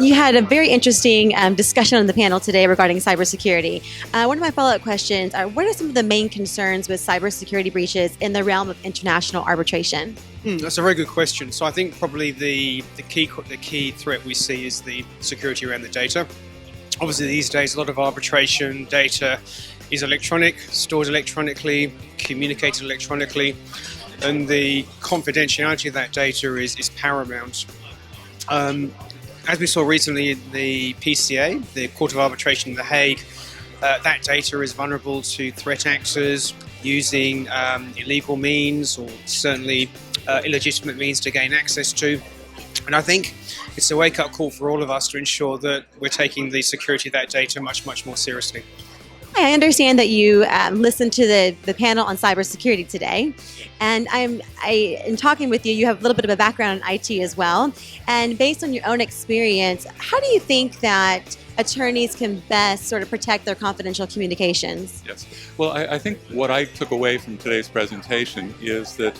You had a very interesting discussion on the panel today regarding cybersecurity. One of my follow-up questions are, what are some of the main concerns with cybersecurity breaches in the realm of international arbitration? That's a very good question. So I think probably the key threat we see is the security around the data. Obviously these days a lot of arbitration data is electronic, stored electronically, communicated electronically, and the confidentiality of that data is paramount. As we saw recently in the PCA, the Court of Arbitration in The Hague, that data is vulnerable to threat actors using illegal means or certainly illegitimate means to gain access to. And I think it's a wake-up call for all of us to ensure that we're taking the security of that data much, much more seriously. I understand that you listened to the panel on cybersecurity today, and in talking with you, you have a little bit of a background in IT as well. And based on your own experience, how do you think that attorneys can best sort of protect their confidential communications? Yes. Well, I think what I took away from today's presentation is that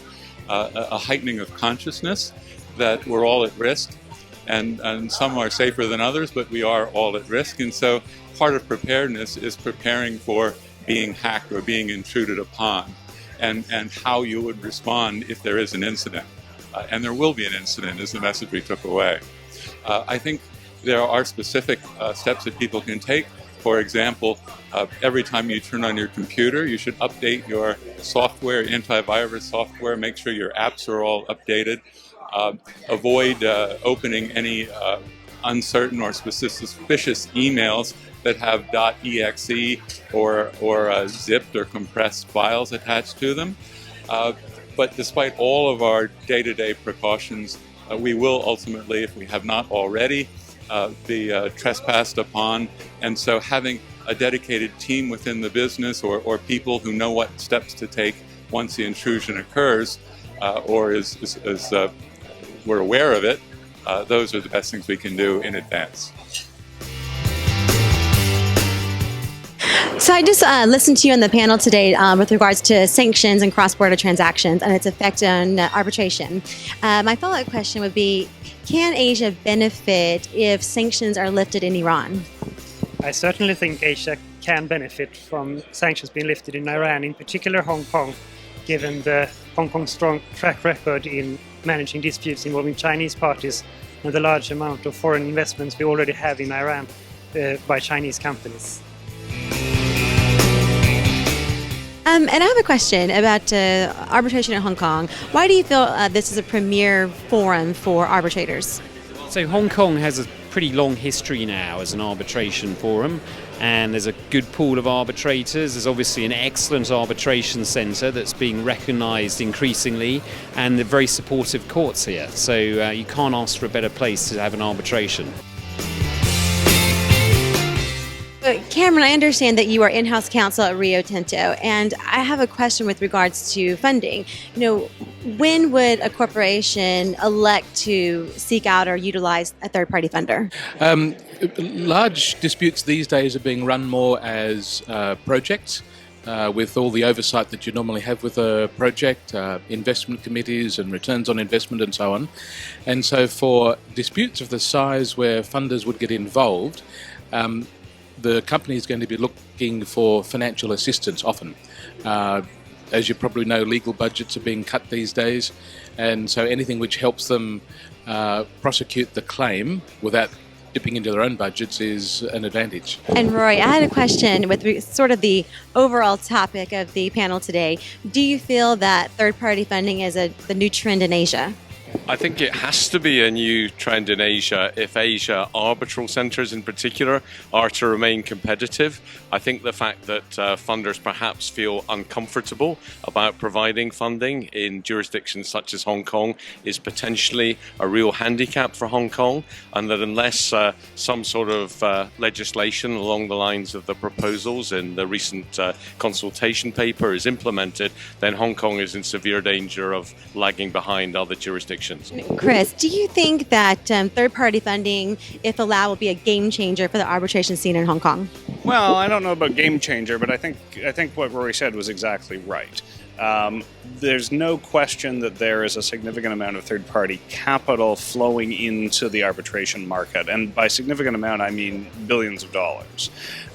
a heightening of consciousness that we're all at risk, and some are safer than others, but we are all at risk. And so part of preparedness is preparing for being hacked or being intruded upon, and how you would respond if there is an incident. And there will be an incident, is the message we took away. I think there are specific steps that people can take. For example, every time you turn on your computer, you should update your software, antivirus software, make sure your apps are all updated. Avoid opening any uncertain or suspicious emails that have .exe or zipped or compressed files attached to them. But despite all of our day-to-day precautions, we will ultimately, if we have not already, be trespassed upon. And so having a dedicated team within the business or people who know what steps to take once the intrusion occurs or we're aware of it, those are the best things we can do in advance. So I just listened to you on the panel today with regards to sanctions and cross-border transactions and its effect on arbitration. My follow-up question would be, can Asia benefit if sanctions are lifted in Iran? I certainly think Asia can benefit from sanctions being lifted in Iran, in particular Hong Kong, given the Hong Kong's strong track record in managing disputes involving Chinese parties and the large amount of foreign investments we already have in Iran by Chinese companies. And I have a question about arbitration in Hong Kong. Why do you feel this is a premier forum for arbitrators? So Hong Kong has a pretty long history now as an arbitration forum, and there's a good pool of arbitrators. There's obviously an excellent arbitration centre that's being recognised increasingly, and the very supportive courts here. So you can't ask for a better place to have an arbitration. Cameron, I understand that you are in-house counsel at Rio Tinto, and I have a question with regards to funding. When would a corporation elect to seek out or utilize a third-party funder? Large disputes these days are being run more as projects, with all the oversight that you normally have with a project, investment committees and returns on investment and so on. And so for disputes of the size where funders would get involved, the company is going to be looking for financial assistance often. As you probably know, legal budgets are being cut these days, and so anything which helps them prosecute the claim without dipping into their own budgets is an advantage. And Roy, I had a question with sort of the overall topic of the panel today. Do you feel that third-party funding is the new trend in Asia? I think it has to be a new trend in Asia if Asia arbitral centres in particular are to remain competitive. I think the fact that funders perhaps feel uncomfortable about providing funding in jurisdictions such as Hong Kong is potentially a real handicap for Hong Kong, and that unless some sort of legislation along the lines of the proposals in the recent consultation paper is implemented, then Hong Kong is in severe danger of lagging behind other jurisdictions. Chris, do you think that third-party funding, if allowed, will be a game changer for the arbitration scene in Hong Kong? Well, I don't know about game changer, but I think what Rory said was exactly right. There's no question that there is a significant amount of third-party capital flowing into the arbitration market. And by significant amount, I mean billions of dollars.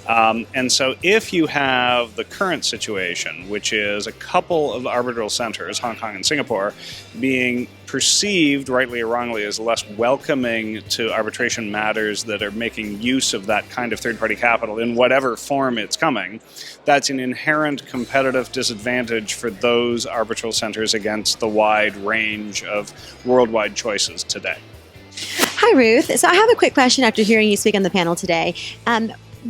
And so if you have the current situation, which is a couple of arbitral centers, Hong Kong and Singapore, being perceived, rightly or wrongly, as less welcoming to arbitration matters that are making use of that kind of third-party capital in whatever form it's coming, that's an inherent competitive disadvantage for those arbitral centers against the wide range of worldwide choices today. Hi, Ruth. So I have a quick question after hearing you speak on the panel today.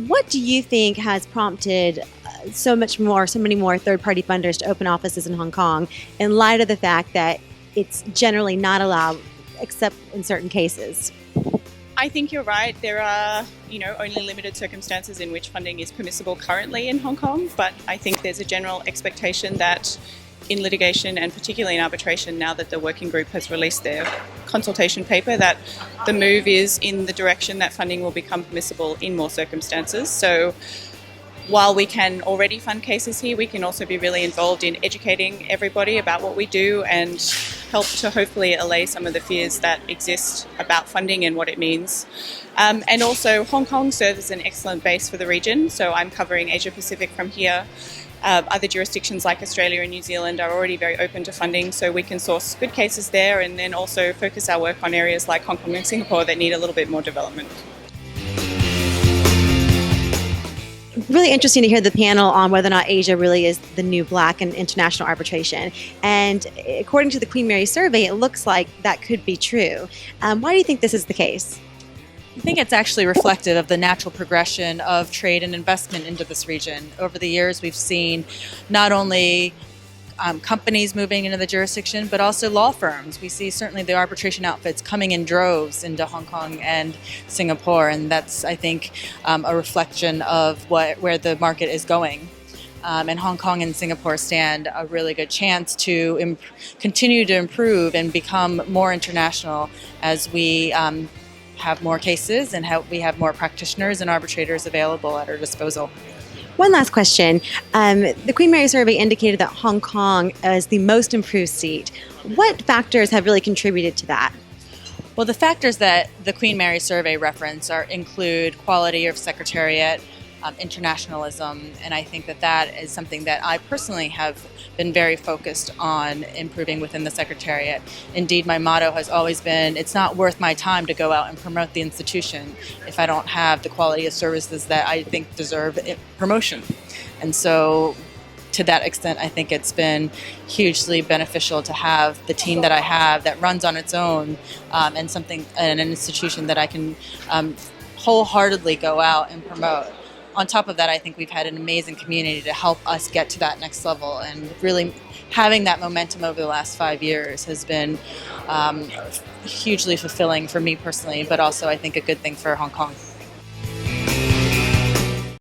What do you think has prompted so many more third-party funders to open offices in Hong Kong in light of the fact that it's generally not allowed except in certain cases? I think you're right. There are, only limited circumstances in which funding is permissible currently in Hong Kong, but I think there's a general expectation that in litigation and particularly in arbitration, now that the working group has released their consultation paper, that the move is in the direction that funding will become permissible in more circumstances. So while we can already fund cases here, we can also be really involved in educating everybody about what we do and help to hopefully allay some of the fears that exist about funding and what it means. And also Hong Kong serves as an excellent base for the region, so I'm covering Asia Pacific from here. Other jurisdictions like Australia and New Zealand are already very open to funding, so we can source good cases there and then also focus our work on areas like Hong Kong and Singapore that need a little bit more development. Really interesting to hear the panel on whether or not Asia really is the new black in international arbitration. And according to the Queen Mary survey, it looks like that could be true. Why do you think this is the case? I think it's actually reflective of the natural progression of trade and investment into this region. Over the years, we've seen not only companies moving into the jurisdiction, but also law firms. We see certainly the arbitration outfits coming in droves into Hong Kong and Singapore, and that's, I think, a reflection of where the market is going. And Hong Kong and Singapore stand a really good chance to continue to improve and become more international as we have more cases and we have more practitioners and arbitrators available at our disposal. One last question. The Queen Mary survey indicated that Hong Kong is the most improved seat. What factors have really contributed to that? Well, the factors that the Queen Mary survey reference include quality of secretariat, internationalism, and I think that is something that I personally have been very focused on improving within the Secretariat. Indeed, my motto has always been, it's not worth my time to go out and promote the institution if I don't have the quality of services that I think deserve promotion. And so to that extent, I think it's been hugely beneficial to have the team that I have that runs on its own and an institution that I can wholeheartedly go out and promote. On top of that, I think we've had an amazing community to help us get to that next level, and really having that momentum over the last 5 years has been hugely fulfilling for me personally, but also I think a good thing for Hong Kong.